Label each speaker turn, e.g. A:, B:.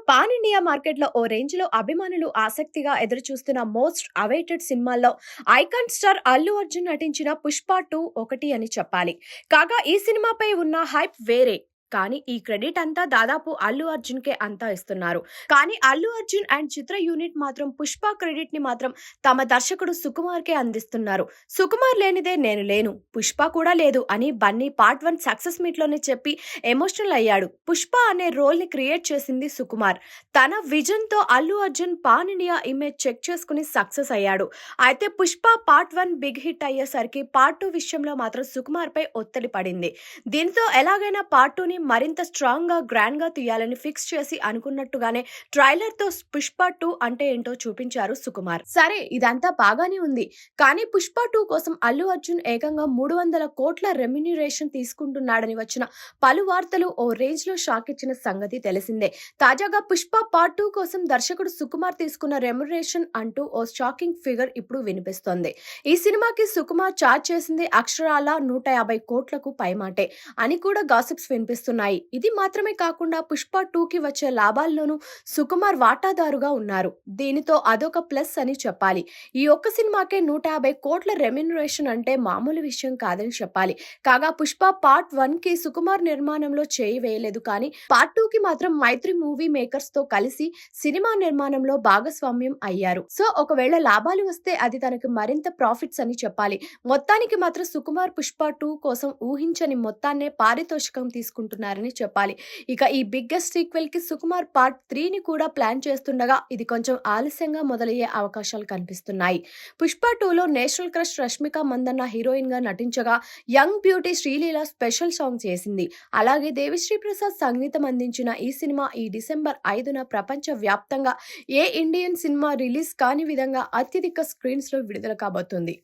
A: Pan India మార్కెట్‌లో ఓ రేంజ్‌లో అభిమానులు ఆసక్తిగా ఎదురుచూస్తున్న మోస్ట్ అవైటెడ్ సినిమాల్లో ఐకాన్ స్టార్ అల్లు అర్జున్ నటించిన 'పుష్ప 2' ఒకటి అని చెప్పాలి. కాగా ఈ సినిమాపై ఉన్న హైప్ వేరే. కానీ ఈ క్రెడిట్ అంతా దాదాపు అల్లు అర్జున్‌కే అంతా ఇస్తున్నారు. కానీ Allu Arjun and Chitra unit మాత్రం 'పుష్ప' క్రెడిట్‌ని మాత్రం తమ దర్శకుడు సుకుమార్‌కే అందిస్తున్నారు. సుకుమార్ లేనిదే నేను లేను, 'పుష్ప' కూడా లేదు అని బన్నీ పార్ట్ 1 సక్సెస్ మీట్‌లోనే చెప్పి ఎమోషనల్ అయ్యాడు. 'పుష్ప' అనే రోల్‌ని క్రియేట్ చేసింది సుకుమార్. తన విజన్‌తో Allu Arjun pan India image check చేసుకుని సక్సెస్ అయ్యాడు. అయితే 'పుష్ప' పార్ట్ 1 బిగ్ హిట్ అయ్యేసరికి పార్ట్ 2 విషయంలో మాత్రం సుకుమార్‌పై ఒత్తిడి పడింది. దీంతో ఎలాగైనా పార్ట్ 2ని మరింత స్ట్రాంగ్‌గా, గ్రాండ్‌గా తీయాలని ఫిక్స్ చేసి అనుకున్నట్టుగానే ట్రైలర్‌తో 'పుష్ప 2' అంటే ఏంటో చూపించారు సుకుమార్. సరే ఇదంతా బాగానే ఉంది. కానీ 'పుష్ప 2' కోసం అల్లు అర్జున్ ఏకంగా 300 కోట్ల రెమ్యునరేషన్ తీసుకుంటున్నాడని వచ్చిన పలు వార్తలు ఓ రేంజ్‌లో షాక్ ఇచ్చిన సంగతి తెలిసిందే. తాజాగా 'పుష్ప పార్ట్ 2' కోసం దర్శకుడు సుకుమార్ తీసుకున్న రెమ్యునరేషన్ అంటూ ఓ షాకింగ్ ఫిగర్ ఇప్పుడు వినిపిస్తోంది. ఈ సినిమాకి సుకుమార్ చార్జ్ చేసింది అక్షరాల 150 కోట్లకు పైమాటే అని కూడా గాసిప్స్ వినిపిస్తున్నాయి. ఇది మాత్రమే కాకుండా 'పుష్ప 2'కి వచ్చే లాభాల్లోనూ సుకుమార్ వాటాదారుగా ఉన్నారు. దీనితో అదొక ప్లస్ అని చెప్పాలి. ఈ ఒక్క సినిమాకే 150 కోట్ల రెమ్యునరేషన్ అంటే మామూలు విషయం కాదని చెప్పాలి. కాగా 'పుష్ప పార్ట్ 1'కి సుకుమార్ నిర్మాణంలో చేయి వేయలేదు, కానీ పార్ట్ 2కి మాత్రం మైత్రి మూవీ మేకర్స్ తో కలిసి సినిమా నిర్మాణంలో భాగస్వామ్యం అయ్యారు. సో ఒకవేళ లాభాలు వస్తే అది తనకి మరింత ప్రాఫిట్స్ అని చెప్పాలి. మొత్తానికి మాత్రం సుకుమార్ 'పుష్ప 2' కోసం ఊహించని మొత్తాన్నే పారితోషికం తీసుకుంటున్నారని చెప్పాలి. ఇక ఈ బిగ్గెస్ట్ సీక్వెల్ కి సుకుమార్ పార్ట్ 3ని కూడా ప్లాన్ చేస్తుండగా ఇది కొంచెం ఆలస్యంగా మొదలయ్యే అవకాశాలు కనిపిస్తున్నాయి. 'పుష్ప 2'లో national crush Rashmika Mandanna heroine గా నటించగా young beauty Sreeleela special song చేసింది. అలాగే దేవిశ్రీ ప్రసాద్ సంగీతం అందించిన ఈ సినిమా ఈ డిసెంబర్ 5న ప్రపంచ వ్యాప్తంగా ఏ ఇండియన్ సినిమా రిలీజ్ కాని విధంగా అత్యధిక స్క్రీన్స్ లో విడుదల కాబోతుంది.